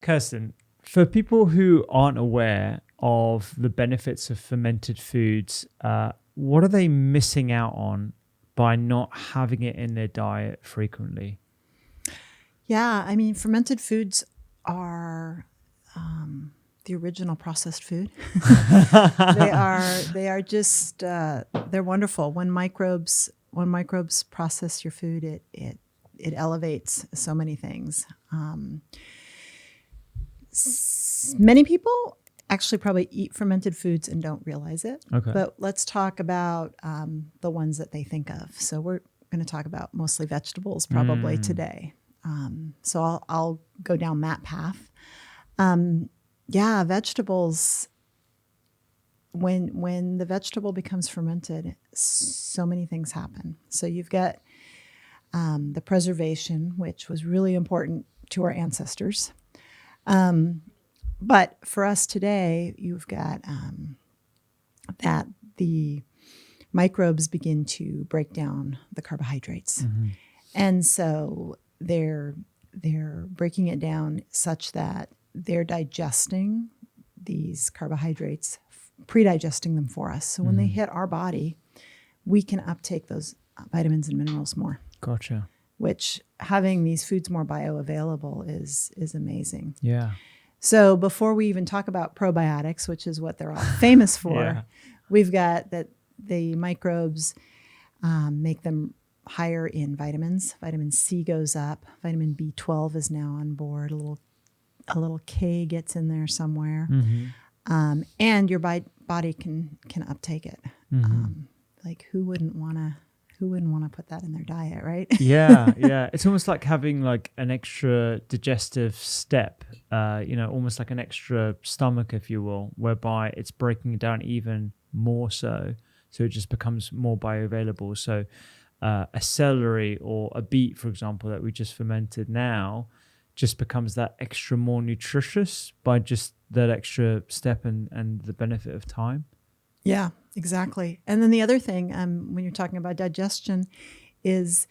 Kirsten, for people who aren't aware of the benefits of fermented foods, what are they missing out on by not having it in their diet frequently? Yeah, I mean, fermented foods are the original processed food. They are just they're wonderful. When microbes process your food, it elevates so many things. Many people actually probably eat fermented foods and don't realize it. Okay. But let's talk about the ones that they think of. So we're going to talk about mostly vegetables probably today. So I'll go down that path. Yeah, vegetables. When the vegetable becomes fermented, so many things happen. So you've got the preservation, which was really important to our ancestors. But for us today, you've got that the microbes begin to break down the carbohydrates. Mm-hmm. And so they're breaking it down such that they're digesting these carbohydrates, pre-digesting them for us. So when they hit our body, we can uptake those vitamins and minerals more. Gotcha. Which having these foods more bioavailable is amazing. Yeah. So before we even talk about probiotics, which is what they're all famous for, Yeah. we've got that the microbes make them higher in vitamins. Vitamin C goes up. Vitamin B12 is now on board. A little K gets in there somewhere, and your body can uptake it. Like who wouldn't want to put that in their diet, right? Yeah. It's almost like having like an extra digestive step, almost like an extra stomach, if you will, whereby it's breaking it down even more so it just becomes more bioavailable. So a celery or a beet, for example, that we just fermented now just becomes that extra more nutritious by just that extra step and the benefit of time. Yeah, exactly. And then the other thing, when you're talking about digestion, is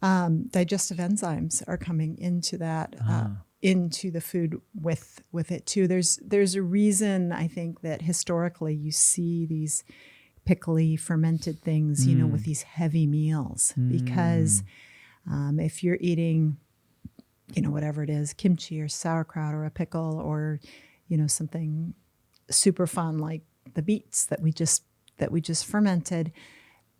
digestive enzymes are coming into that into the food with it too. There's a reason I think that historically you see these pickly fermented things, with these heavy meals, because if you're eating, whatever it is, kimchi or sauerkraut or a pickle or, something super fun like the beets that we just fermented,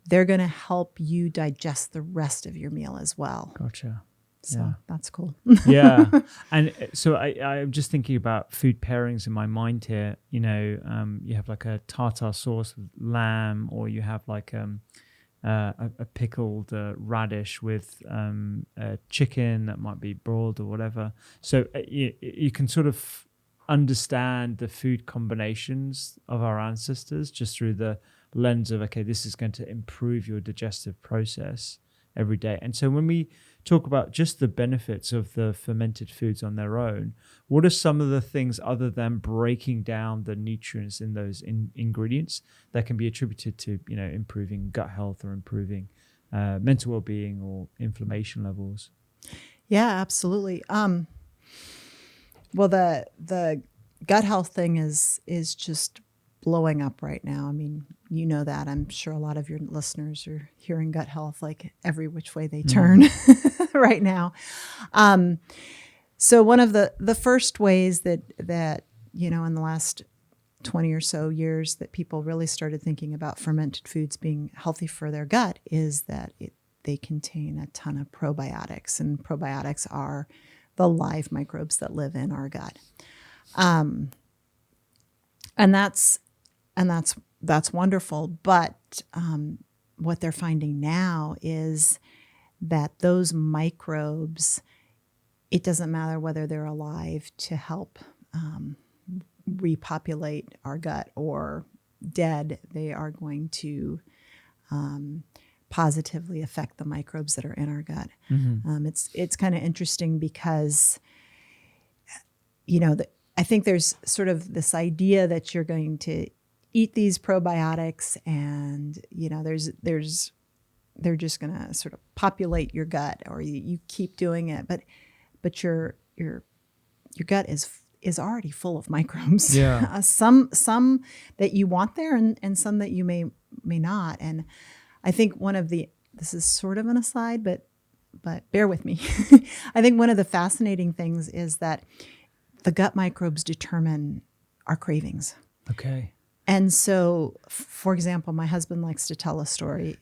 they're going to help you digest the rest of your meal as well. Gotcha. So that's cool. Yeah. And so I'm just thinking about food pairings in my mind here. You have like a tartar sauce with lamb, or you have like a pickled radish with a chicken that might be broiled or whatever. So you can sort of understand the food combinations of our ancestors just through the lens of, okay, this is going to improve your digestive process every day. And so when we talk about just the benefits of the fermented foods on their own, what are some of the things other than breaking down the nutrients in those ingredients that can be attributed to, improving gut health or improving mental well-being or inflammation levels? Yeah, absolutely. Well, the gut health thing is just blowing up right now. I mean, that. I'm sure a lot of your listeners are hearing gut health like every which way they turn right now. So one of the first ways that in the last 20 or so years that people really started thinking about fermented foods being healthy for their gut is that they contain a ton of probiotics, and probiotics are the live microbes that live in our gut. And that's wonderful. But what they're finding now is that those microbes, it doesn't matter whether they're alive to help repopulate our gut or dead, they are going to positively affect the microbes that are in our gut. It's kind of interesting because, I think there's sort of this idea that you're going to eat these probiotics and, they're just going to sort of populate your gut, or you keep doing it. But you're your gut is already full of microbes. Yeah. Some that you want there, and some that you may not. And I think this is sort of an aside, but bear with me. I think one of the fascinating things is that the gut microbes determine our cravings. Okay. And so, for example, my husband likes to tell a story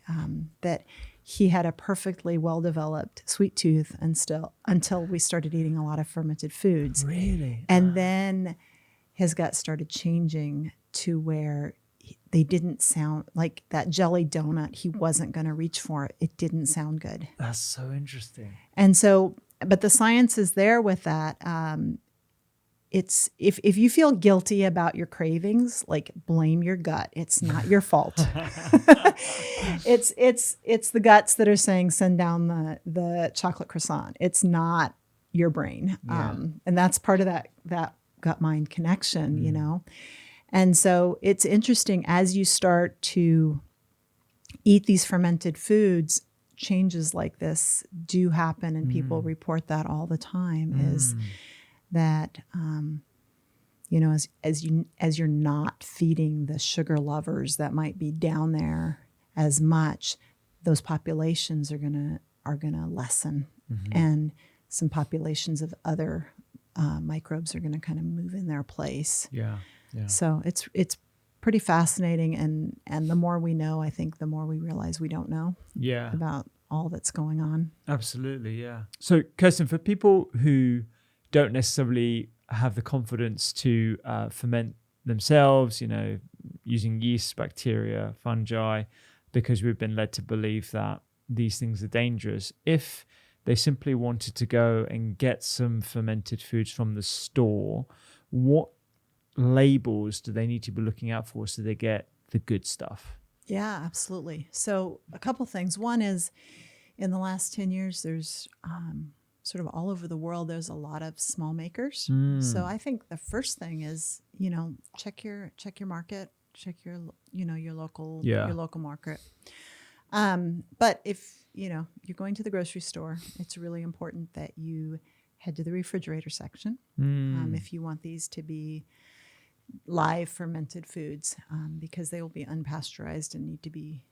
that he had a perfectly well-developed sweet tooth until we started eating a lot of fermented foods. Really? And then his gut started changing to where they didn't sound like that jelly donut. He wasn't going to reach for it. It didn't sound good. That's so interesting. And so, but the science is there with that. It's if you feel guilty about your cravings, like blame your gut. It's not your fault. It's the guts that are saying send down the chocolate croissant. It's not your brain. Yeah. And that's part of that gut mind connection, you know. And so it's interesting as you start to eat these fermented foods, changes like this do happen, and people report that all the time. Is that you know, as you're not feeding the sugar lovers that might be down there as much, those populations are gonna lessen, and some populations of other microbes are gonna kind of move in their place. Yeah. Yeah. So it's pretty fascinating, and the more we know, I think the more we realize we don't know about all that's going on. Absolutely, yeah. So, Kirsten, for people who don't necessarily have the confidence to ferment themselves, you know, using yeast, bacteria, fungi, because we've been led to believe that these things are dangerous, if they simply wanted to go and get some fermented foods from the store, what labels do they need to be looking out for so they get the good stuff? Yeah, absolutely. So a couple things. One is, in the last 10 years, there's sort of all over the world, there's a lot of small makers. So I think the first thing is, you know, check your market, check your local market. But if, you know, you're going to the grocery store, it's really important that you head to the refrigerator section if you want these to be live fermented foods, because they will be unpasteurized and need to be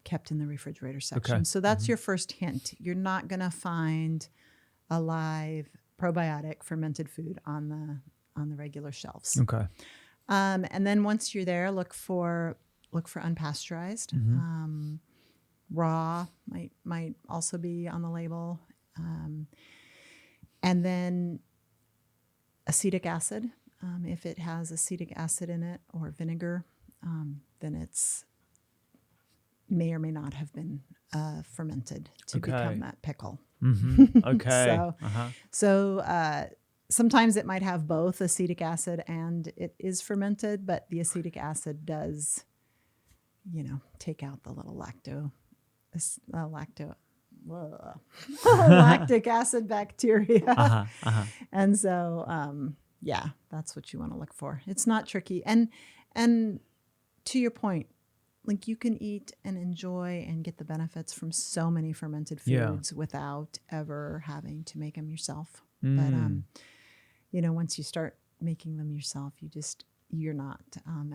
kept in the refrigerator section. Okay. So that's your first hint. You're not going to find a live probiotic fermented food on the regular shelves. Okay. And then once you're there, look for unpasteurized. Raw might also be on the label. And then acetic acid. If it has acetic acid in it or vinegar, then it's may or may not have been fermented to become that pickle. Okay. So sometimes it might have both acetic acid and it is fermented, but the acetic acid does, you know, take out the little lactic acid bacteria. And so, yeah, that's what you want to look for. It's not tricky. And to your point, like you can eat and enjoy and get the benefits from so many fermented foods without ever having to make them yourself. But, you know, once you start making them yourself, you're not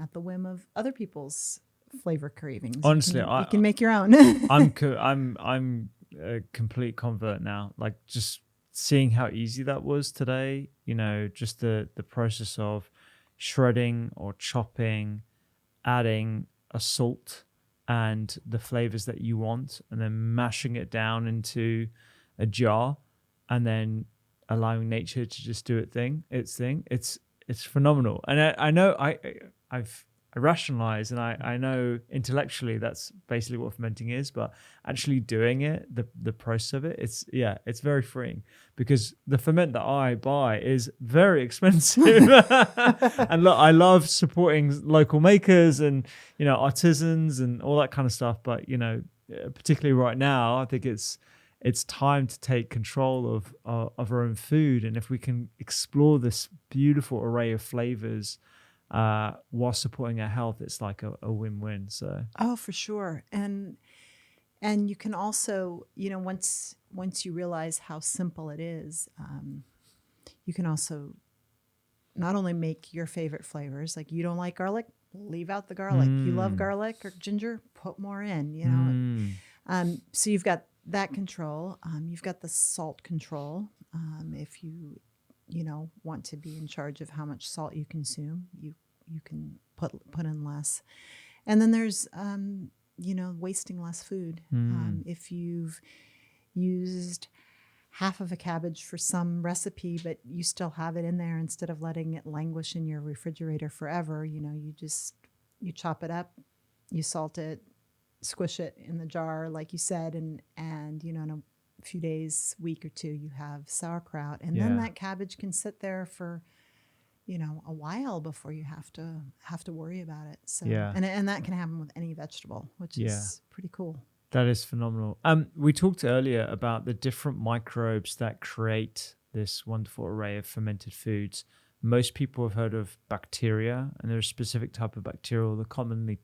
at the whim of other people's flavor cravings. Honestly, you can make your own. I'm a complete convert now. Like just seeing how easy that was today, you know, just the process of shredding or chopping, adding a salt and the flavors that you want, and then mashing it down into a jar, and then allowing nature to just do its thing. It's phenomenal. And I know I've rationalize and I know intellectually that's basically what fermenting is, but actually doing it, the process of it, it's very freeing, because the ferment that I buy is very expensive. And look, I love supporting local makers and, you know, artisans and all that kind of stuff, but you know, particularly right now, I think it's time to take control of our own food, and if we can explore this beautiful array of flavors while supporting our health, it's like a win-win. So for sure. And you can also, you know, once you realize how simple it is, you can also not only make your favorite flavors, like you don't like garlic, leave out the garlic. You love garlic or ginger, put more in, you know. So you've got that control. You've got the salt control. If you know, want to be in charge of how much salt you consume, you can put in less. And then there's, you know, wasting less food. If you've used half of a cabbage for some recipe, but you still have it in there, instead of letting it languish in your refrigerator forever, you know, you chop it up, you salt it, squish it in the jar, like you said, and you know, in a few days, week or two, you have sauerkraut, and then that cabbage can sit there for, you know, a while before you have to worry about it. So and that can happen with any vegetable, which is pretty cool. That is phenomenal. We talked earlier about the different microbes that create this wonderful array of fermented foods. Most people have heard of bacteria, and there's a specific type of bacteria, the commonly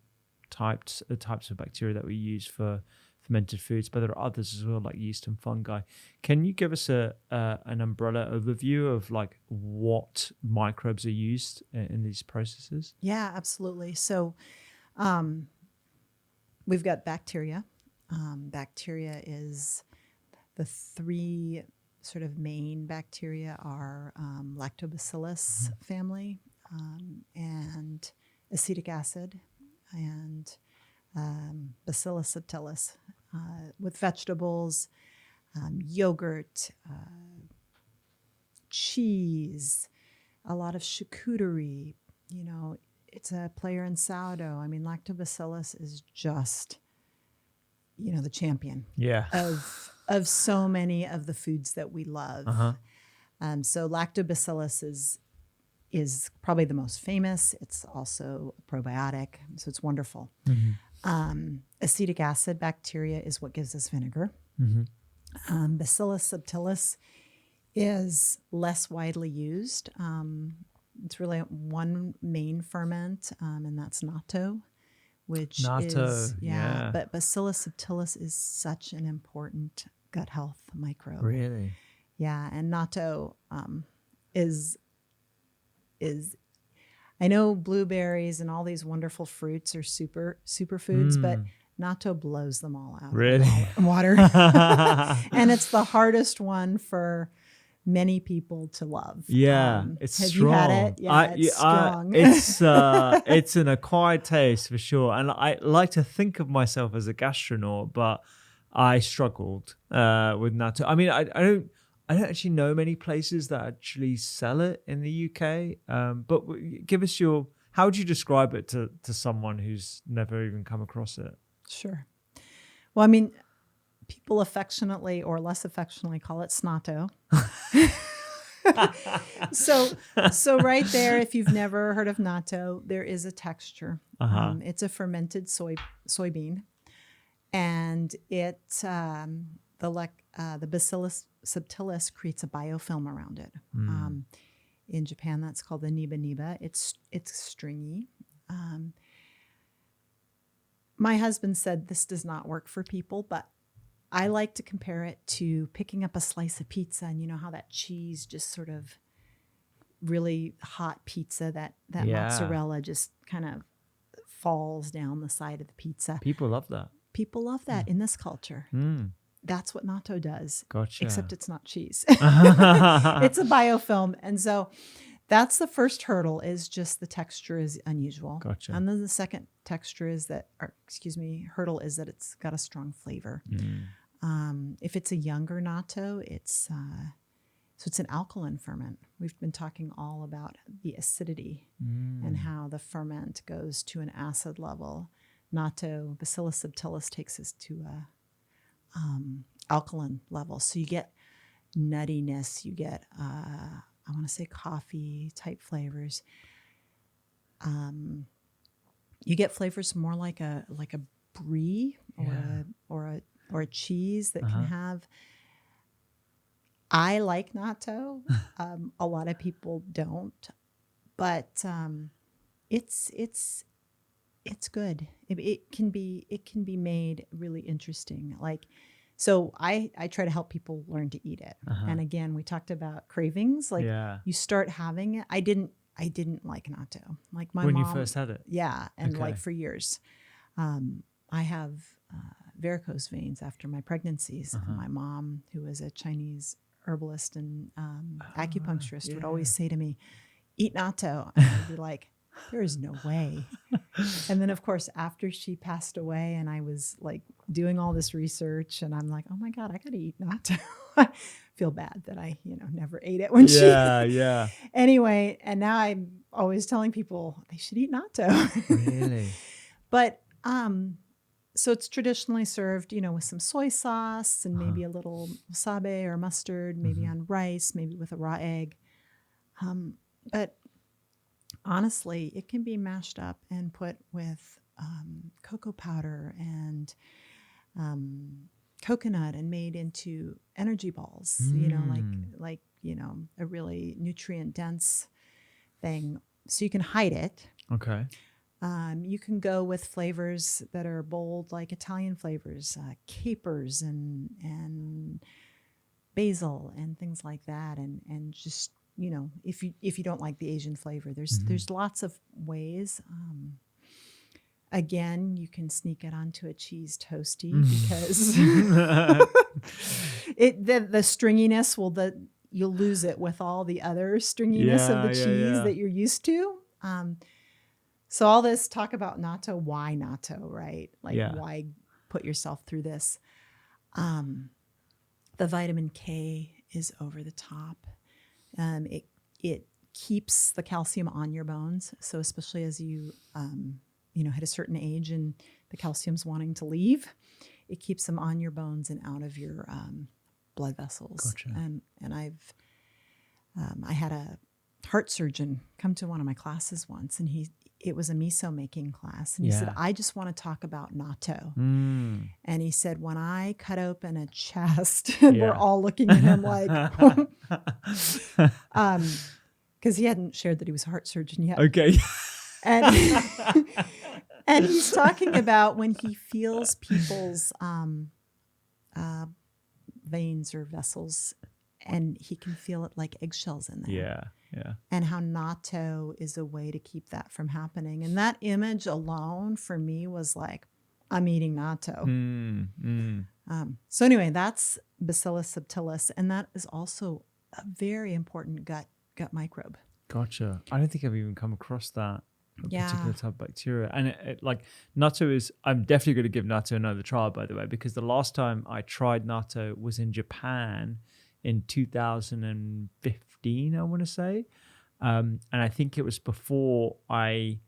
types of bacteria that we use for fermented foods, but there are others as well, like yeast and fungi. Can you give us an umbrella overview of like what microbes are used in these processes? Yeah, absolutely. So we've got bacteria. Bacteria is the three sort of main bacteria are lactobacillus family, and acetic acid, and Bacillus subtilis. With vegetables, yogurt, cheese, a lot of charcuterie, you know, it's a player in sourdough. I mean, lactobacillus is just, you know, the champion of so many of the foods that we love. So lactobacillus is probably the most famous. It's also a probiotic, so it's wonderful. Acetic acid bacteria is what gives us vinegar. Bacillus subtilis is less widely used. It's really one main ferment, and that's natto, which is, but Bacillus subtilis is such an important gut health microbe. Really? Yeah, and natto is I know blueberries and all these wonderful fruits are superfoods, but natto blows them all out. Really? In water. And it's the hardest one for many people to love. Yeah, it's have strong. You had it? Yeah, it's strong. It's an acquired taste for sure. And I like to think of myself as a gastronaut, but I struggled with natto. I mean, I don't actually know many places that actually sell it in the UK. But give us how would you describe it to someone who's never even come across it? Sure. Well, I mean, people affectionately or less affectionately call it snotto. So right there, if you've never heard of natto, there is a texture. It's a fermented soybean, and it the Bacillus subtilis creates a biofilm around it. In Japan, that's called the niba. It's stringy. My husband said this does not work for people, but I like to compare it to picking up a slice of pizza, and you know how that cheese just sort of really hot pizza, that mozzarella just kind of falls down the side of the pizza. People love that. People love that in this culture. That's what natto does. Gotcha. Except it's not cheese. It's a biofilm. And so that's the first hurdle, is just the texture is unusual. Gotcha. And then the second hurdle is that it's got a strong flavor. If it's a younger natto, it's an alkaline ferment. We've been talking all about the acidity and how the ferment goes to an acid level. Natto, Bacillus subtilis, takes us to a alkaline level. So you get nuttiness, you get I want to say coffee type flavors. You get flavors more like a brie or a cheese that can have. I like natto. A lot of people don't, but it's good. It can be made really interesting. Like, so I try to help people learn to eat it. And again, we talked about cravings. Like you start having it. I didn't I didn't like natto. Like my when mom, you first had it. yeah, and Okay. like for years. I have varicose veins after my pregnancies. And my mom, who was a Chinese herbalist and acupuncturist, would always say to me, "Eat natto," and I'd be like, "There is no way." And then, of course, after she passed away, and I was like doing all this research, and I'm like, "Oh my God, I got to eat natto." I feel bad that I, never ate it when she. Yeah. Anyway, and now I'm always telling people they should eat natto. Really? But so it's traditionally served, with some soy sauce and maybe a little wasabi or mustard, maybe on rice, maybe with a raw egg. But honestly, it can be mashed up and put with cocoa powder and coconut and made into energy balls, like a really nutrient dense thing. So you can hide it. Okay. You can go with flavors that are bold, like Italian flavors, capers and basil and things like that, and just if you don't like the Asian flavor, there's lots of ways. Again, you can sneak it onto a cheese toasty because the stringiness you'll lose it with all the other stringiness of the cheese that you're used to. So all this talk about natto, why natto, right? Why put yourself through this? The vitamin K is over the top. It keeps the calcium on your bones. So especially as you, hit a certain age and the calcium's wanting to leave, it keeps them on your bones and out of your blood vessels. Gotcha. And I had a heart surgeon come to one of my classes once, and it was a miso making class. And he said, "I just want to talk about natto." And he said, when I cut open a chest, and we're all looking at him like, because he hadn't shared that he was a heart surgeon yet. Okay. And and he's talking about when he feels people's veins or vessels, and he can feel it like eggshells in there. Yeah. And how natto is a way to keep that from happening. And that image alone for me was like, I'm eating natto. So anyway, that's Bacillus subtilis. And that is also a very important gut microbe. Gotcha. I don't think I've even come across that particular type of bacteria. And it like natto is, I'm definitely going to give natto another try, by the way, because the last time I tried natto was in Japan in 2015, I want to say. And I think it was before I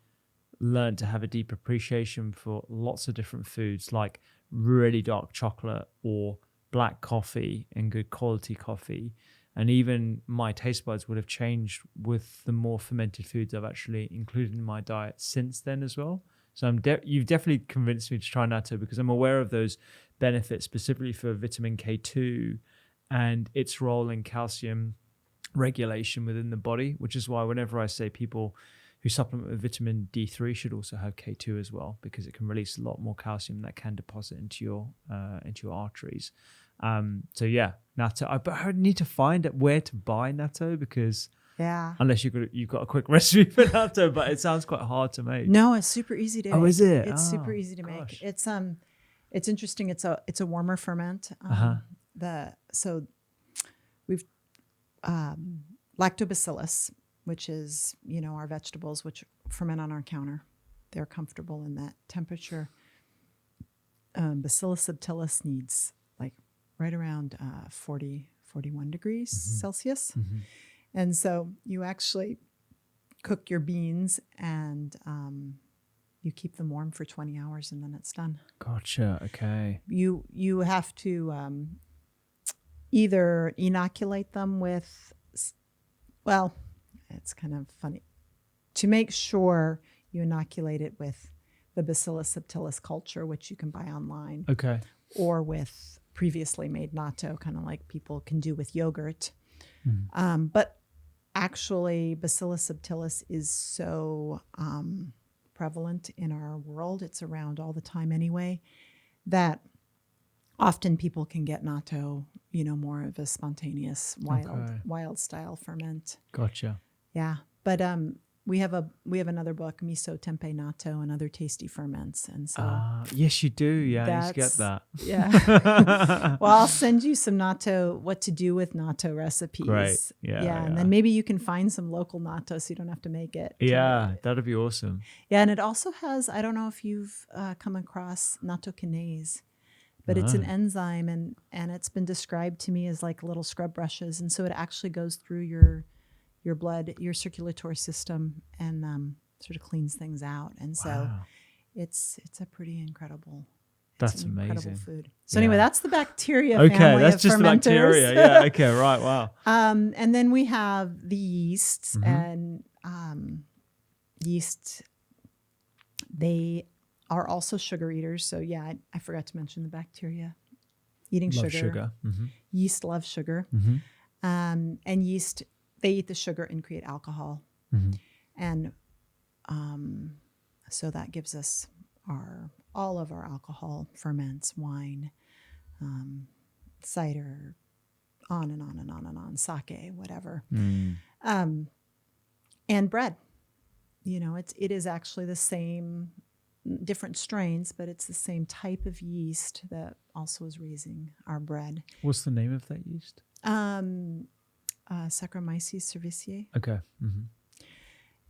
learned to have a deep appreciation for lots of different foods, like really dark chocolate or black coffee and good quality coffee. And even my taste buds would have changed with the more fermented foods I've actually included in my diet since then as well. So you've definitely convinced me to try natto, because I'm aware of those benefits, specifically for vitamin K2 and its role in calcium regulation within the body, which is why whenever I say people who supplement with vitamin D3 should also have K2 as well, because it can release a lot more calcium that can deposit into your arteries. So yeah, natto. But I need to find out where to buy natto, because unless you've got a quick recipe for natto, but it sounds quite hard to make. No, it's super easy to make. Oh, is it? It's super easy to make. It's interesting. It's a warmer ferment. So we've lactobacillus, which is our vegetables, which ferment on our counter. They're comfortable in that temperature. Bacillus subtilis needs like right around 41 degrees Celsius. And so you actually cook your beans and you keep them warm for 20 hours and then it's done. Gotcha. Okay. You have to either inoculate them with, well, it's kind of funny, to make sure you inoculate it with the Bacillus subtilis culture, which you can buy online. Okay. Or with previously made natto, kind of like people can do with yogurt. But actually, Bacillus subtilis is so prevalent in our world, it's around all the time anyway, that often people can get natto, more of a spontaneous, wild style ferment. Gotcha. Yeah. But we have another book, Miso Tempeh Natto and Other Tasty Ferments, and so yes, you do. Yeah, I used to get that. Yeah. Well, I'll send you some natto, what to do with natto recipes. Great. Yeah. And then maybe you can find some local natto so you don't have to make it. Yeah, that'd be awesome. Yeah, and it also has, I don't know if you've come across natto kinase, but it's an enzyme, and it's been described to me as like little scrub brushes, and so it actually goes through your blood, your circulatory system, and sort of cleans things out. And so it's a pretty incredible. That's incredible amazing. Food. So anyway, that's the bacteria okay, family that's of just fermenters. the bacteria. Yeah. Okay. Right. Wow. And then we have the yeasts, and yeast. They are also sugar eaters. So yeah, I forgot to mention the bacteria eating sugar. Yeast love sugar, and yeast, they eat the sugar and create alcohol, and so that gives us all of our alcohol ferments, wine, cider, on and on and on and on, sake, whatever, and bread. It is actually the same, different strains, but it's the same type of yeast that also is raising our bread. What's the name of that yeast? Saccharomyces cerevisiae. Okay.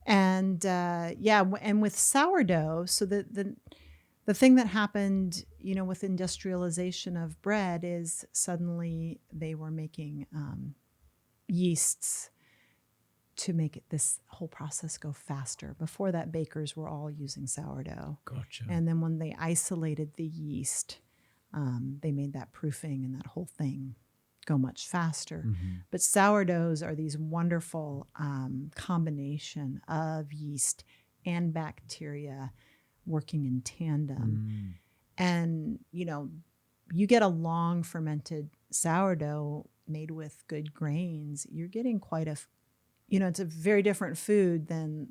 And and with sourdough, so the thing that happened, with industrialization of bread is suddenly they were making yeasts to make this whole process go faster. Before that, bakers were all using sourdough. Gotcha. And then when they isolated the yeast, they made that proofing and that whole thing go much faster. But sourdoughs are these wonderful combination of yeast and bacteria working in tandem. And, you get a long fermented sourdough made with good grains, you're getting quite it's a very different food than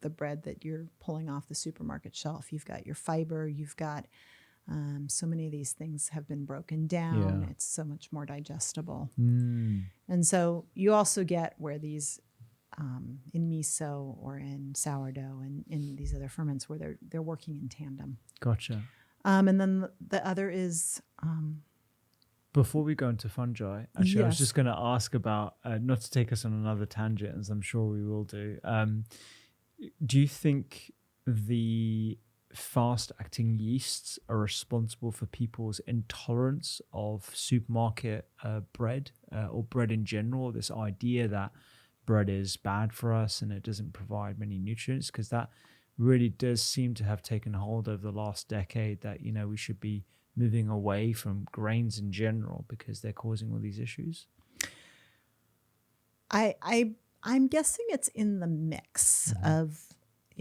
the bread that you're pulling off the supermarket shelf. You've got your fiber, you've got so many of these things have been broken down. It's so much more digestible. And so you also get where these in miso or in sourdough and in these other ferments where they're working in tandem. Gotcha. And then the other is before we go into fungi, actually, I was just going to ask about, not to take us on another tangent, as I'm sure we will do. Do you think the fast-acting yeasts are responsible for people's intolerance of supermarket bread or bread in general? This idea that bread is bad for us and it doesn't provide many nutrients, because that really does seem to have taken hold over the last decade, that we should be moving away from grains in general because they're causing all these issues. I'm guessing it's in the mix of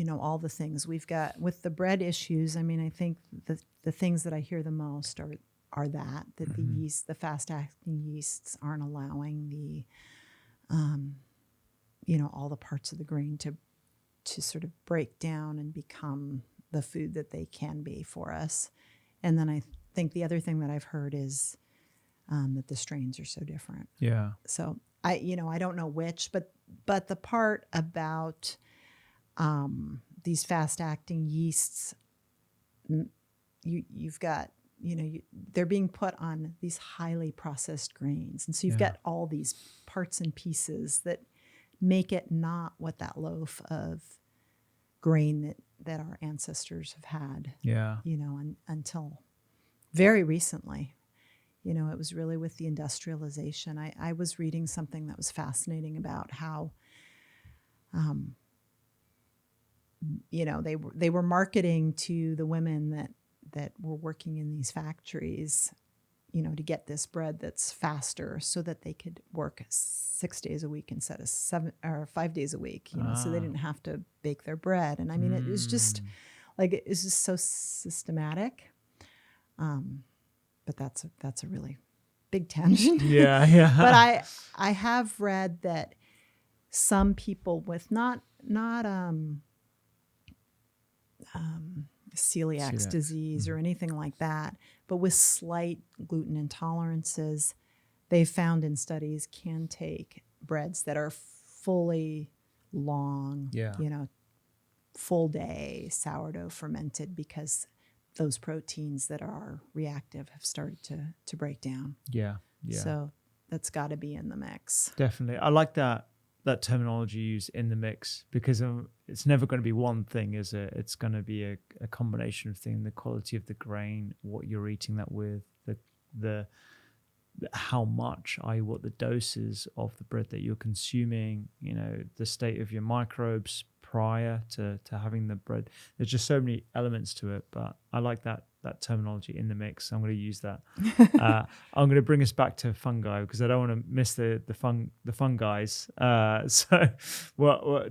all the things we've got with the bread issues. I mean, I think the things that I hear the most are that the yeast, the fast acting yeasts, aren't allowing the all the parts of the grain to sort of break down and become the food that they can be for us. And then I think the other thing that I've heard is that the strains are so different. Yeah. So I don't know which, but the part about these fast-acting yeasts, you've got, they're being put on these highly processed grains. And so you've got all these parts and pieces that make it not what that loaf of grain that our ancestors have had, until very recently. It was really with the industrialization. I was reading something that was fascinating about how, they were marketing to the women that were working in these factories, to get this bread that's faster so that they could work 6 days a week instead of 7 or 5 days a week, so they didn't have to bake their bread. And I mean, it was just like, it was just so systematic. But that's a really big tangent. Yeah. But I have read that some people with not celiac disease or anything like that, but with slight gluten intolerances, they found in studies can take breads that are fully long, Yeah. full day sourdough fermented, because those proteins that are reactive have started to break down. Yeah. Yeah. So that's got to be in the mix. Definitely. I like that terminology used, in the mix, because it's never going to be one thing, is it? It's going to be a combination of things: the quality of the grain, what you're eating that with, the how much, i.e. what the doses of the bread that you're consuming, the state of your microbes prior to having the bread. There's just so many elements to it, but I like that terminology, in the mix. I'm going to use that. I'm going to bring us back to fungi, because I don't want to miss the fun guys. So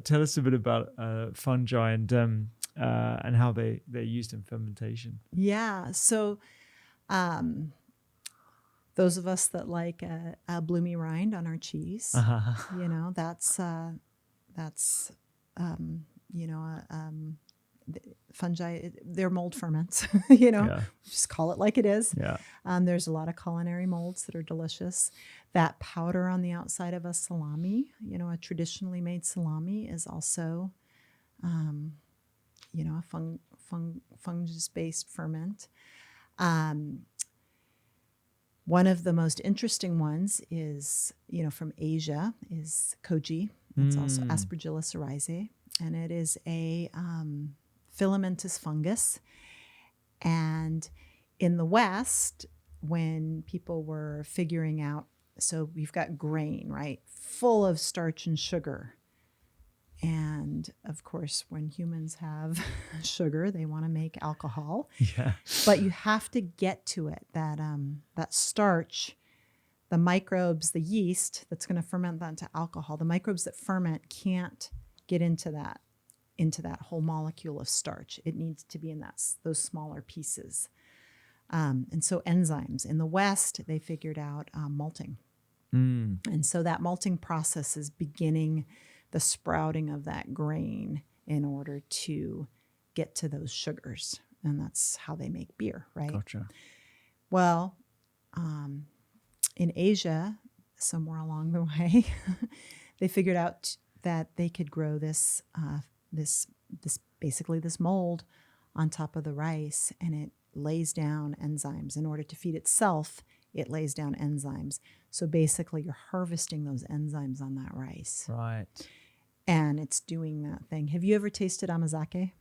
tell us a bit about fungi and how they're used in fermentation. Yeah. So those of us that like a bloomy rind on our cheese, that's fungi, they're mold ferments, just call it like it is. Yeah. There's a lot of culinary molds that are delicious. That powder on the outside of a salami, a traditionally made salami, is also, a fungus-based ferment. One of the most interesting ones is, from Asia, is koji. It's also Aspergillus oryzae, and it is a filamentous fungus. And in the West, when people were figuring out, so we've got grain, right, full of starch and sugar. And of course, when humans have sugar, they want to make alcohol. Yeah. But you have to get to it, that starch, the microbes, the yeast that's going to ferment that into alcohol. The microbes that ferment can't get into that whole molecule of starch. It needs to be in those smaller pieces. And so enzymes. In the West, they figured out malting. And so that malting process is beginning the sprouting of that grain in order to get to those sugars. And that's how they make beer, right? Gotcha. Well, in Asia, somewhere along the way, they figured out that they could grow this mold on top of the rice, and it lays down enzymes. In order to feed itself, it lays down enzymes. So basically, you're harvesting those enzymes on that rice. Right. And it's doing that thing. Have you ever tasted amazake?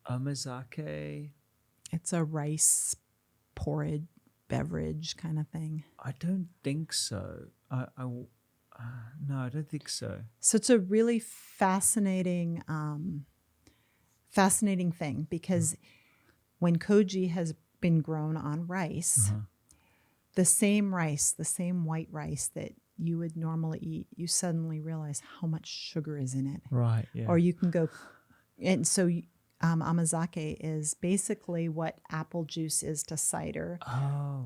Amazake? It's a rice porridge beverage kind of thing. I don't think so. No, I don't think so. So it's a really fascinating thing, because when koji has been grown on rice, the same white rice that you would normally eat, you suddenly realize how much sugar is in it. Right. Yeah. Or you can go, and so amazake is basically what apple juice is to cider,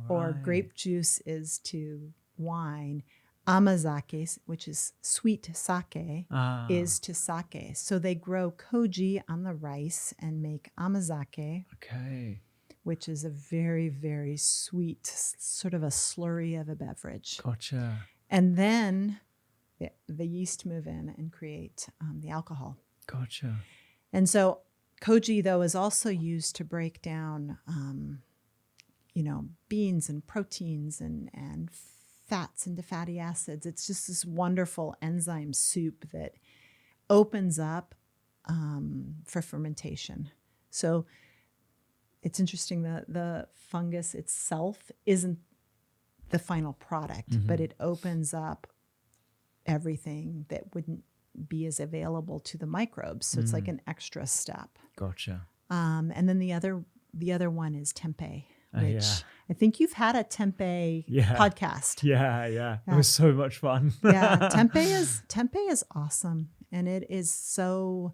or grape juice is to wine. Amazake, which is sweet sake, is to sake. So they grow koji on the rice and make amazake. Okay. Which is a very, very sweet, sort of a slurry of a beverage. Gotcha. And then the yeast move in and create the alcohol. Gotcha. And so koji, though, is also used to break down, beans and proteins and fats into fatty acids. It's just this wonderful enzyme soup that opens up for fermentation. So it's interesting that the fungus itself isn't the final product, but it opens up everything that wouldn't be as available to the microbes. So it's like an extra step. Gotcha. And then the other one is tempeh, which Yeah. I think you've had a tempeh podcast. Yeah. It was so much fun. Yeah, tempeh is awesome, and it is so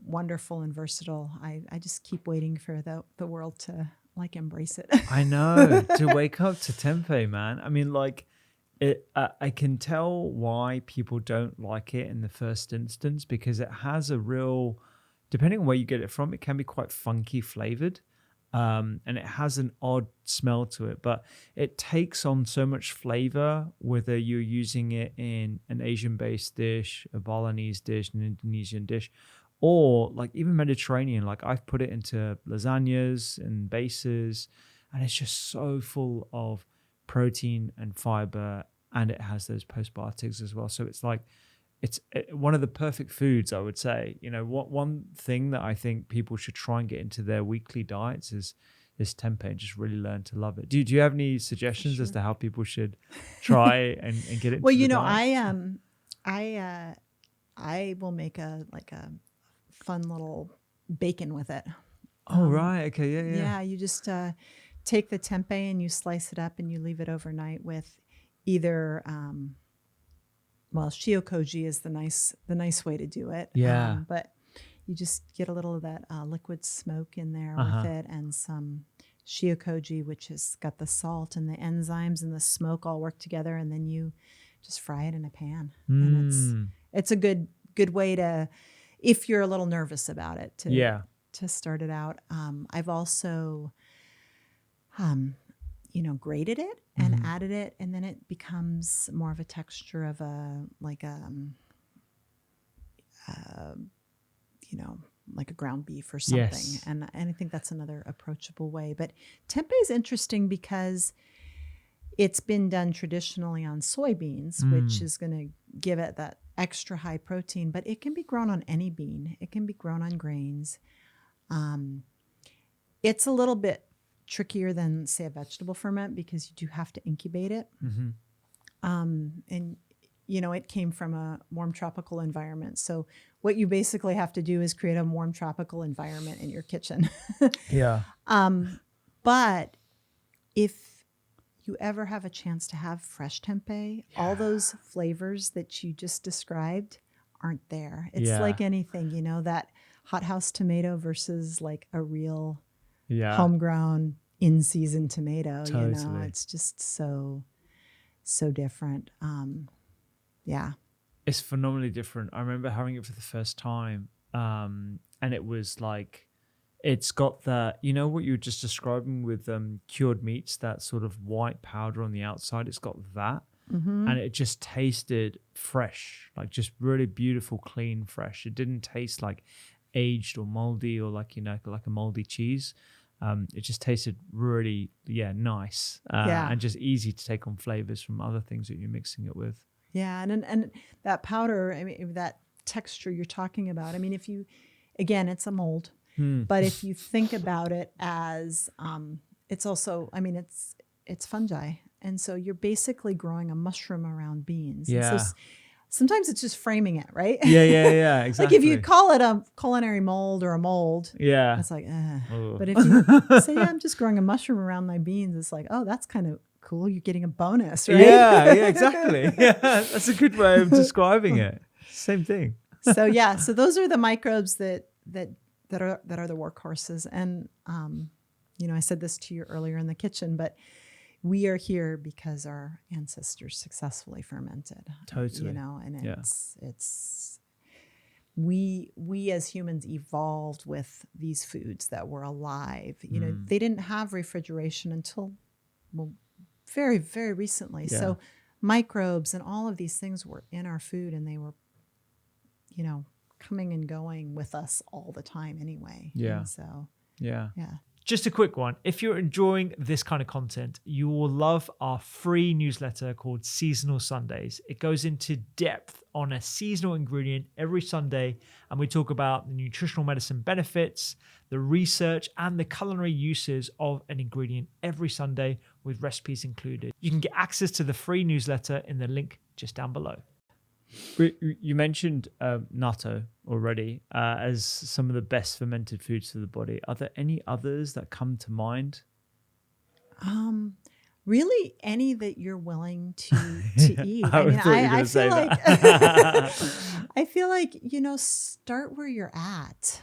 wonderful and versatile. I just keep waiting for the world to embrace it. I know, to wake up to tempeh, man. I mean, I can tell why people don't like it in the first instance, because it has a real, depending on where you get it from, it can be quite funky flavored. and it has an odd smell to it, but it takes on so much flavor, whether you're using it in an Asian-based dish, a Balinese dish, an Indonesian dish, or like even Mediterranean. Like I've put it into lasagnas and bases, and it's just so full of protein and fiber, and it has those postbiotics as well. So it's like it's one of the perfect foods, I would say. You know, what one thing that I think people should try and get into their weekly diets is tempeh, and just really learn to love it. Do you have any suggestions as to how people should try and get it? Well, into you the know, diet? I will make a fun little bacon with it. Oh, right. Okay. Yeah. Yeah, you just take the tempeh and you slice it up and you leave it overnight with either shiokoji is the nice way to do it. Yeah. But you just get a little of that liquid smoke in there with it, and some shiokoji, which has got the salt and the enzymes and the smoke all work together, and then you just fry it in a pan. And it's a good way to, if you're a little nervous about it, to start it out. I've also grated it and added it, and then it becomes more of a texture of like a ground beef or something. Yes. And I think that's another approachable way. But tempeh is interesting because it's been done traditionally on soybeans, which is going to give it that extra high protein, but it can be grown on any bean. It can be grown on grains. It's a little bit trickier than, say, a vegetable ferment because you do have to incubate it. And, it came from a warm tropical environment. So what you basically have to do is create a warm tropical environment in your kitchen. Yeah. But if you ever have a chance to have fresh tempeh, all those flavors that you just described aren't there. It's like anything, that hothouse tomato versus like a real homegrown in-season tomato. Totally. It's just so different. It's phenomenally different. I remember having it for the first time, and it was like, it's got that, what you were just describing with cured meats, that sort of white powder on the outside. It's got that, and it just tasted fresh, like just really beautiful, clean, fresh. It didn't taste like aged or moldy or like a moldy cheese. It just tasted really nice, and just easy to take on flavors from other things that you're mixing it with. Yeah, and that powder, I mean, that texture you're talking about, I mean, if you, again, it's a mold, but if you think about it as, it's also, I mean, it's fungi. And so you're basically growing a mushroom around beans. Yeah. And so sometimes it's just framing it, right? Yeah, exactly. Like if you call it a culinary mold or a mold, it's like, But if you say, I'm just growing a mushroom around my beans, it's like, oh, that's kind of cool. You're getting a bonus, right? Yeah, exactly. Yeah, that's a good way of describing it. Same thing. So those are the microbes that are the workhorses. And I said this to you earlier in the kitchen, but we are here because our ancestors successfully fermented. Totally. And it's we as humans evolved with these foods that were alive. They didn't have refrigeration until very, very recently. Yeah. So microbes and all of these things were in our food, and they were, coming and going with us all the time anyway. Yeah. And so, yeah. Just a quick one. If you're enjoying this kind of content, you will love our free newsletter called Seasonal Sundays. It goes into depth on a seasonal ingredient every Sunday, and we talk about the nutritional medicine benefits, the research, and the culinary uses of an ingredient every Sunday with recipes included. You can get access to the free newsletter in the link just down below. You mentioned natto already as some of the best fermented foods for the body. Are there any others that come to mind? Really, any that you're willing to eat. I feel like I feel like start where you're at,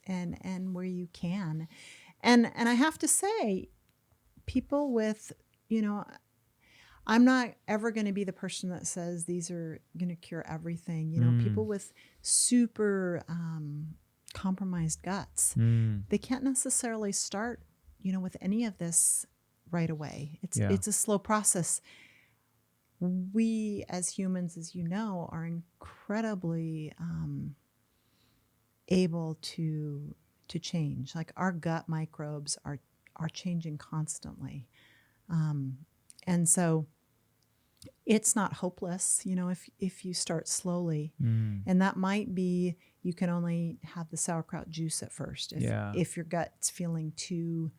and where you can, and I have to say, people with I'm not ever going to be the person that says these are going to cure everything. People with super compromised guts. Mm. They can't necessarily start, with any of this right away. It's a slow process. We as humans, as you know, are incredibly able to change. Like our gut microbes are changing constantly, and so it's not hopeless, if you start slowly. And that might be you can only have the sauerkraut juice at first if your gut's feeling too,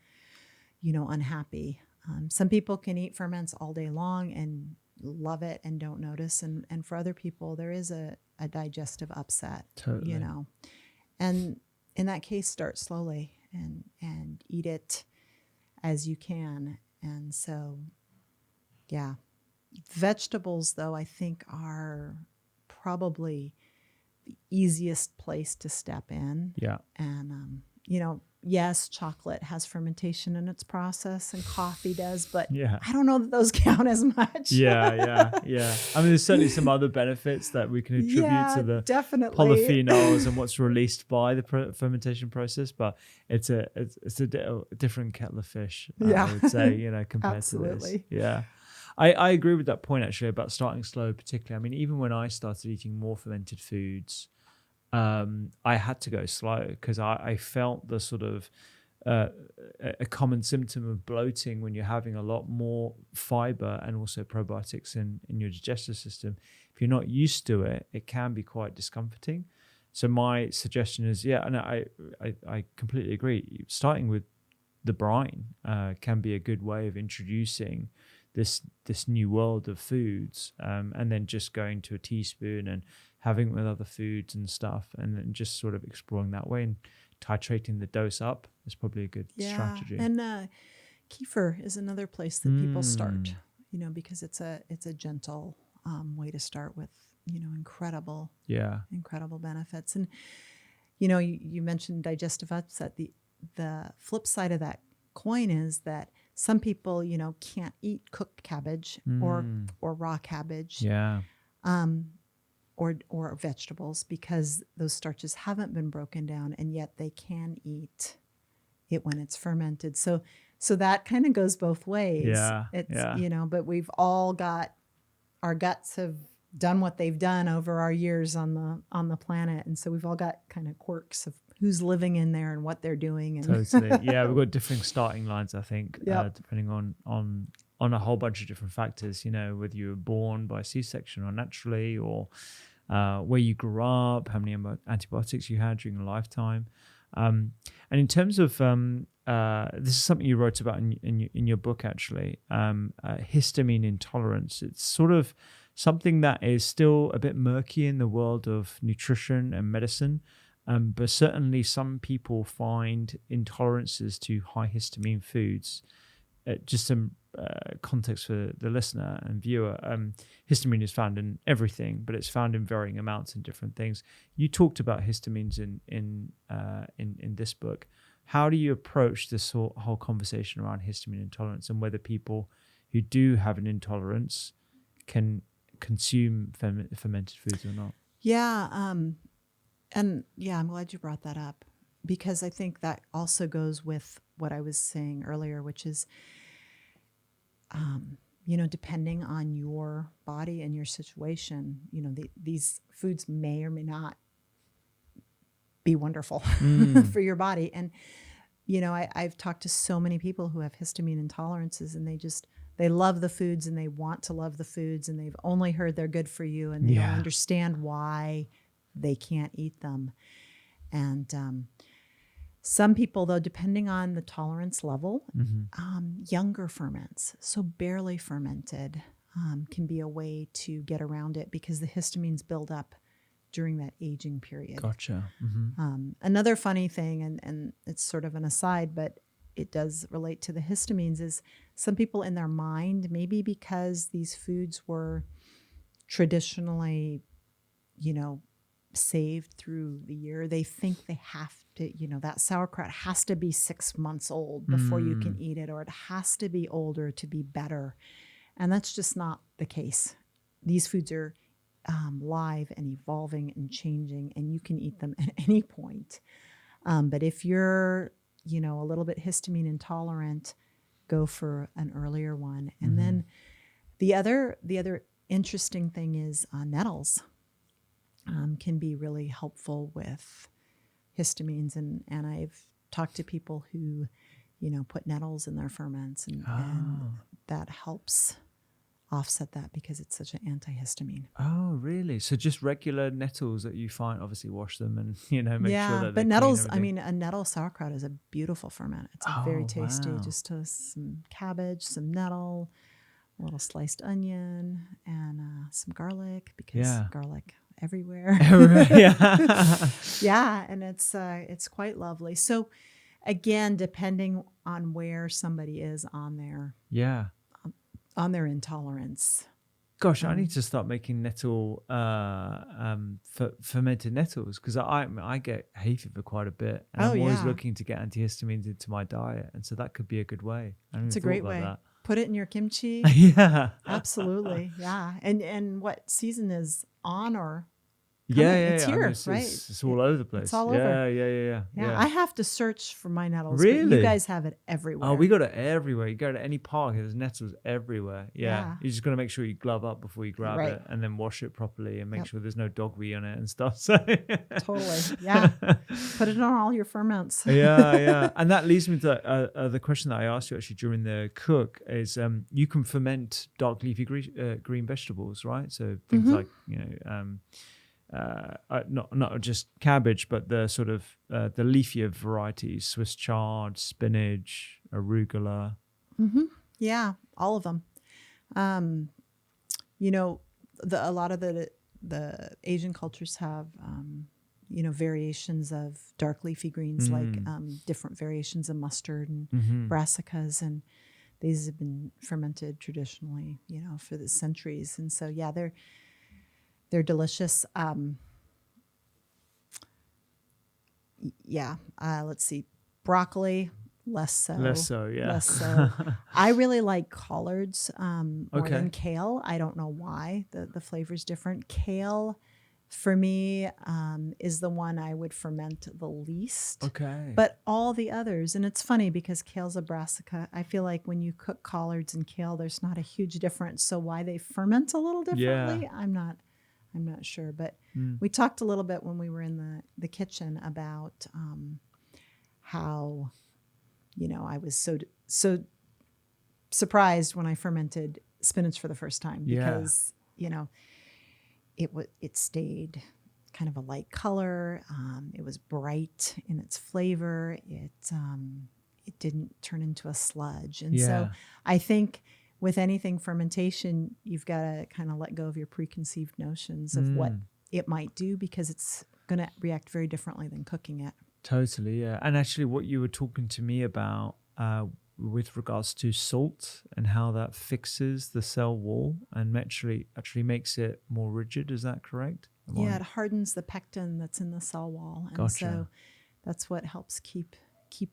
unhappy. Some people can eat ferments all day long and love it and don't notice. And for other people, there is a digestive upset, Totally. And in that case, start slowly and eat it as you can. And so, yeah. Vegetables, though, I think are probably the easiest place to step in. Yeah. And, yes, chocolate has fermentation in its process and coffee does, but I don't know that those count as much. Yeah. I mean, there's certainly some other benefits that we can attribute to the definitely polyphenols and what's released by the fermentation process, but it's a different kettle of fish, I would say, compared to this. Yeah. I agree with that point, actually, about starting slow, particularly. I mean, even when I started eating more fermented foods, I had to go slow because I felt the sort of a common symptom of bloating when you're having a lot more fiber and also probiotics in your digestive system. If you're not used to it, it can be quite discomforting. So my suggestion is, and I completely agree. Starting with the brine can be a good way of introducing this new world of foods, and then just going to a teaspoon and having it with other foods and stuff, and then just sort of exploring that way and titrating the dose up is probably a good strategy. And kefir is another place that people start, because it's a gentle way to start with, incredible benefits. And you mentioned digestive upset. The flip side of that coin is that some people, can't eat cooked cabbage or raw cabbage, or vegetables because those starches haven't been broken down, and yet they can eat it when it's fermented. So that kind of goes both ways. But we've all got, our guts have done what they've done over our years on the planet, and so we've all got kind of quirks of who's living in there and what they're doing. And Totally. Yeah, we've got different starting lines, I think, depending on a whole bunch of different factors, whether you were born by C-section or naturally, or where you grew up, how many antibiotics you had during your lifetime. And in terms of, this is something you wrote about in your book, actually, histamine intolerance. It's sort of something that is still a bit murky in the world of nutrition and medicine. But certainly some people find intolerances to high histamine foods. Just some context for the listener and viewer. Histamine is found in everything, but it's found in varying amounts in different things. You talked about histamines in this book. How do you approach this whole conversation around histamine intolerance, and whether people who do have an intolerance can consume fermented foods or not? And I'm glad you brought that up, because I think that also goes with what I was saying earlier, which is, depending on your body and your situation, these foods may or may not be wonderful for your body. And, I've talked to so many people who have histamine intolerances, and they love the foods and they want to love the foods, and they've only heard they're good for you, and they don't understand why they can't eat them. And some people, though, depending on the tolerance level, younger ferments, so barely fermented, can be a way to get around it, because the histamines build up during that aging period. Gotcha. Another funny thing, and it's sort of an aside, but it does relate to the histamines, is some people in their mind, maybe because these foods were traditionally, saved through the year, they think they have to, that sauerkraut has to be 6 months old before you can eat it, or it has to be older to be better. And that's just not the case. These foods are live and evolving and changing, and you can eat them at any point. But if you're, a little bit histamine intolerant, go for an earlier one. And then the other interesting thing is nettles can be really helpful with histamines. And I've talked to people who, put nettles in their ferments, and that helps offset that because it's such an antihistamine. Oh, really? So just regular nettles that you find, obviously wash them and, make sure that but nettles, a nettle sauerkraut is a beautiful ferment. It's very tasty. Wow. Just some cabbage, some nettle, a little sliced onion, and some garlic, because garlic everywhere. Yeah, and it's quite lovely. So again, depending on where somebody is on their intolerance. Gosh, I need to start making nettle fermented nettles, because I get hay fever quite a bit, and I'm always looking to get antihistamines into my diet, and so that could be a good way. It's a great way. That. Put it in your kimchi. Yeah, absolutely. Yeah, and what season is on or? It's here, right? It's all over the place. It's all over. Yeah. I have to search for my nettles. Really? But you guys have it everywhere. Oh, we got it everywhere. You go to any park, there's nettles everywhere. Yeah. You just got to make sure you glove up before you grab it, and then wash it properly and make sure there's no dog wee on it and stuff. So totally. Yeah. Put it on all your ferments. Yeah. And that leads me to the question that I asked you actually during the cook is you can ferment dark leafy green vegetables, right? So things like, not just cabbage, but the sort of the leafier varieties, Swiss chard, spinach, arugula. Yeah, all of them. A lot of the Asian cultures have variations of dark leafy greens, like different variations of mustard and brassicas, and these have been fermented traditionally, for the centuries, and so they're delicious. Let's see. Broccoli, less so. Less so. I really like collards more than kale. I don't know why. The flavor's different. Kale, for me, is the one I would ferment the least. Okay. But all the others, and it's funny because kale's a brassica. I feel like when you cook collards and kale, there's not a huge difference. So why they ferment a little differently, I'm not sure, but we talked a little bit when we were in the kitchen about how, I was so surprised when I fermented spinach for the first time because, it stayed kind of a light color. It was bright in its flavor. It didn't turn into a sludge. And so I think with anything fermentation, you've got to kind of let go of your preconceived notions of what it might do, because it's going to react very differently than cooking it. Totally, yeah. And actually what you were talking to me about with regards to salt and how that fixes the cell wall and actually makes it more rigid, is that correct? It hardens the pectin that's in the cell wall. And so that's what helps keep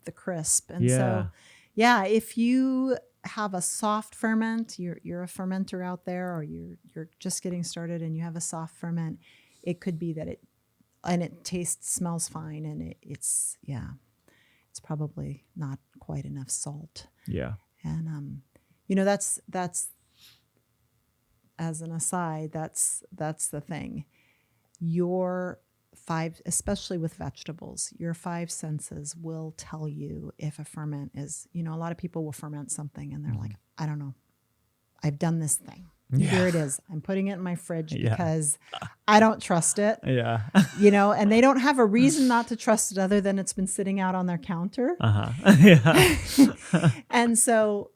the crisp. And so, if you have a soft ferment, you're a fermenter out there, or you're just getting started and you have a soft ferment, it could be that it smells fine, and it's probably not quite enough salt. Yeah. And that's as an aside, that's the thing. Your five, especially with vegetables, your five senses will tell you if a ferment is, a lot of people will ferment something and they're like, I don't know, I've done this thing. Here it is. I'm putting it in my fridge because I don't trust it. Yeah. And they don't have a reason not to trust it other than it's been sitting out on their counter. And so,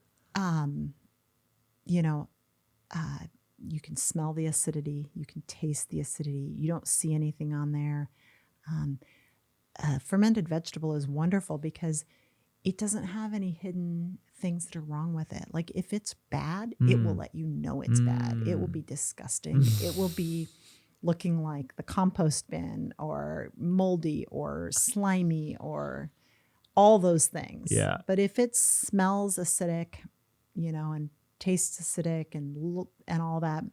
you can smell the acidity. You can taste the acidity. You don't see anything on there. Fermented vegetable is wonderful because it doesn't have any hidden things that are wrong with it. Like if it's bad, it will let you know it's bad. It will be disgusting. It will be looking like the compost bin or moldy or slimy or all those things. Yeah. But if it smells acidic, and tastes acidic and all that,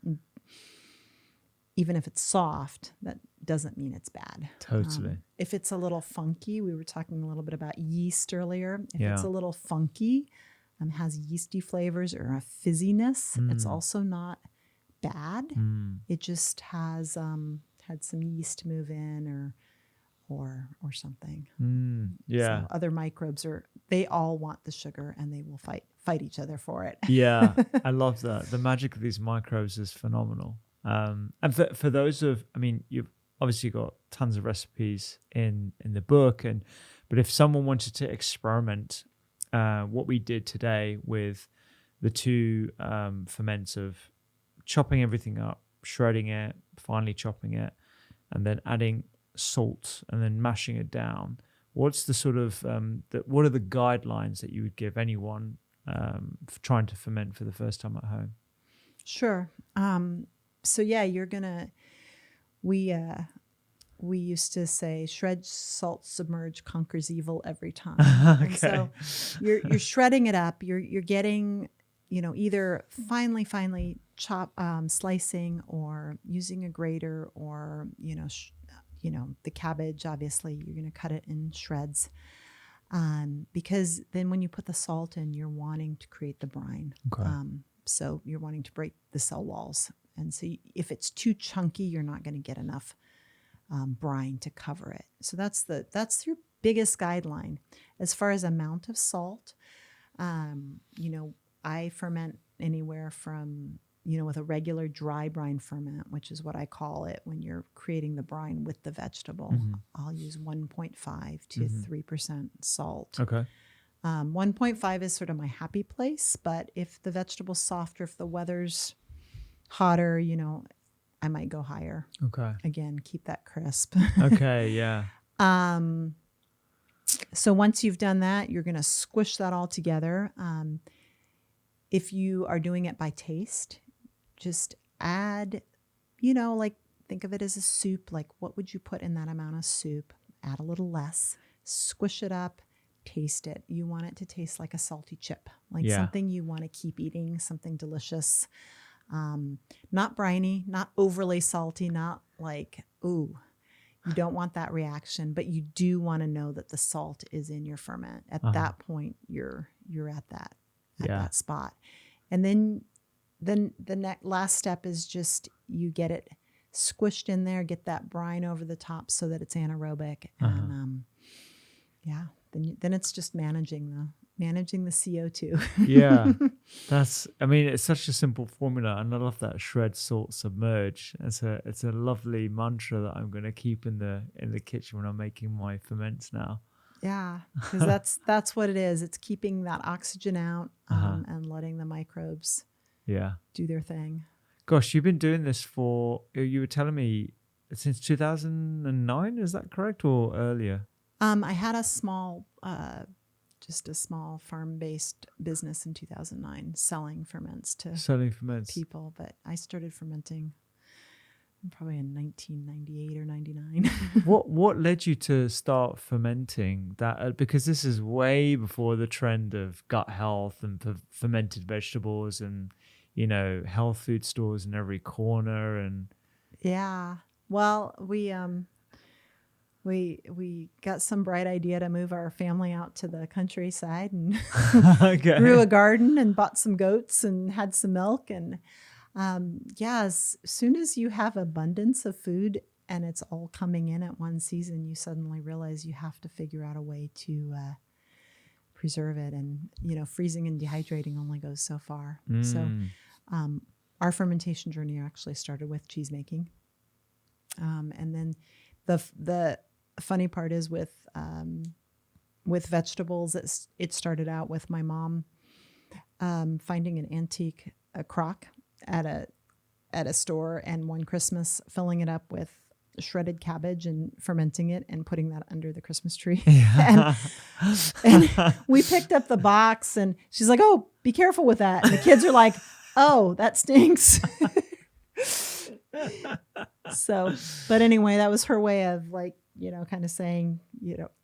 even if it's soft, that doesn't mean it's bad. Totally. If it's a little funky, we were talking a little bit about yeast earlier. If it's Yeah. a little funky, has yeasty flavors or a fizziness, it's also not bad. It just has had some yeast move in or something. Yeah. So other microbes they all want the sugar and they will fight each other for it. Yeah. I love that. The magic of these microbes is phenomenal. And for those you've obviously got tons of recipes in the book, but if someone wanted to experiment what we did today with the two ferments of chopping everything up, shredding it, finally chopping it, and then adding salt and then mashing it down, what's the sort of what are the guidelines that you would give anyone for trying to ferment for the first time at home? Sure. So yeah, we used to say shred, salt, submerge, conquers evil every time. Okay. And so you're shredding it up. You're getting, either finely slicing or using a grater or, the cabbage, obviously you're going to cut it in shreds. Because then when you put the salt in, you're wanting to create the brine. Okay. So you're wanting to break the cell walls. And so if it's too chunky, you're not going to get enough brine to cover it. So that's your biggest guideline. As far as amount of salt, I ferment anywhere from, with a regular dry brine ferment, which is what I call it when you're creating the brine with the vegetable, I'll use 1.5 to 3% salt. Okay. 1.5 is sort of my happy place, but if the vegetable's softer, if the weather's hotter, I might go higher. Okay. Again, keep that crisp. Okay. Yeah. So once you've done that, you're going to squish that all together. If you are doing it by taste, just add, think of it as a soup. Like, what would you put in that amount of soup? Add a little less, squish it up, taste it. You want it to taste like a salty chip, like something you want to keep eating, something delicious. Not briny, not overly salty, not like, ooh, you don't want that reaction, but you do want to know that the salt is in your ferment. At that point, you're at that spot. And then the last step is just you get it squished in there, get that brine over the top so that it's anaerobic. And then it's just managing the CO2. Yeah. It's such a simple formula, and I love that shred, salt, submerge. It's a lovely mantra that I'm going to keep in the kitchen when I'm making my ferments now. Yeah, because that's what it is. It's keeping that oxygen out and letting the microbes do their thing. Gosh, you've been doing this you were telling me, since 2009, is that correct, or earlier? I had a small farm-based business in 2009 selling ferments to people, but I started fermenting probably in 1998 or 99. What led you to start fermenting that? Because this is way before the trend of gut health and fermented vegetables and, health food stores in every corner. And yeah, well, we got some bright idea to move our family out to the countryside and grew a garden and bought some goats and had some milk. And as soon as you have abundance of food and it's all coming in at one season, you suddenly realize you have to figure out a way to preserve it. And, freezing and dehydrating only goes so far. So our fermentation journey actually started with cheese making. And then the funny part is with vegetables, it started out with my mom finding an antique crock at a store, and one Christmas filling it up with shredded cabbage and fermenting it and putting that under the Christmas tree. and we picked up the box, and she's like, "Oh, be careful with that." And the kids are like, "Oh, that stinks." So, but anyway, that was her way of kind of saying,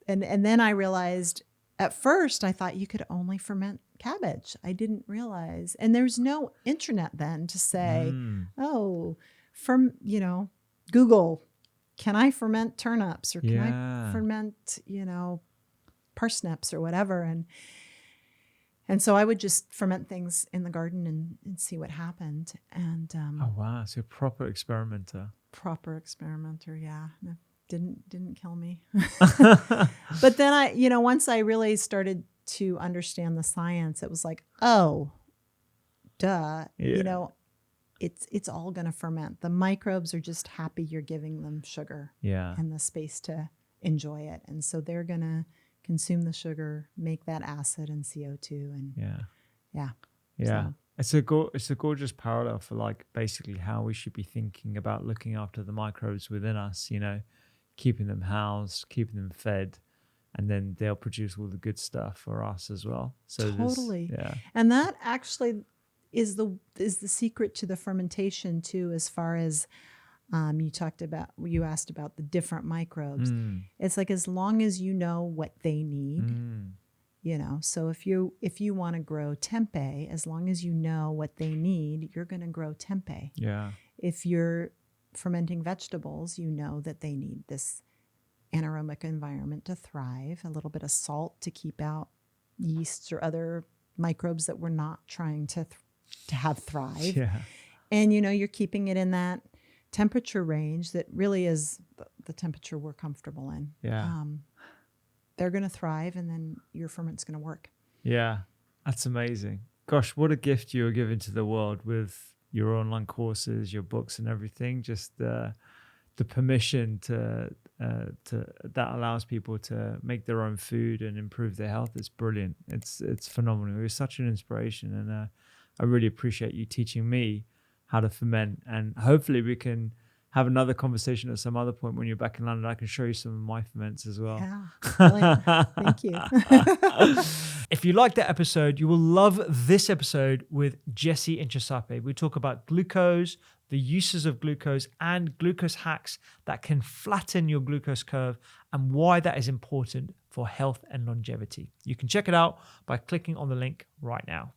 and then I realized at first I thought you could only ferment cabbage. I didn't realize, and there's no internet then to say, oh, Google, can I ferment turnips or can Yeah. I ferment, parsnips or whatever? And so I would just ferment things in the garden and see what happened. And Oh wow, so you're a proper experimenter. proper experimenter, yeah. No, didn't kill me. But then once I really started to understand the science, it was like, oh, duh. Yeah. It's all going to ferment. The microbes are just happy you're giving them sugar Yeah. and the space to enjoy it. And so they're going to consume the sugar, make that acid and CO2. And Yeah. So. It's a gorgeous parallel for like basically how we should be thinking about looking after the microbes within us, keeping them housed, keeping them fed, and then they'll produce all the good stuff for us as well. So Totally. Yeah. And that actually is the secret to the fermentation too, as far as you asked about the different microbes. It's like, as long as you know what they need, so if you want to grow tempeh, as long as you know what they need, you're going to grow tempeh. Yeah. If you're fermenting vegetables, you know that they need this anaerobic environment to thrive, a little bit of salt to keep out yeasts or other microbes that we're not trying to have thrive. Yeah. And, you're keeping it in that temperature range that really is the temperature we're comfortable in. Yeah. They're going to thrive, and then your ferment's going to work. Yeah. That's amazing. Gosh, what a gift you are giving to the world with your online courses, your books and everything. Just the permission to that allows people to make their own food and improve their health. It's brilliant. It's phenomenal. You're such an inspiration, and I really appreciate you teaching me how to ferment. And hopefully we can have another conversation at some other point when you're back in London. I can show you some of my ferments as well. Yeah, brilliant. Thank you. If you like that episode, you will love this episode with Jessie and Chisape. We talk about glucose, the uses of glucose, and glucose hacks that can flatten your glucose curve, and why that is important for health and longevity. You can check it out by clicking on the link right now.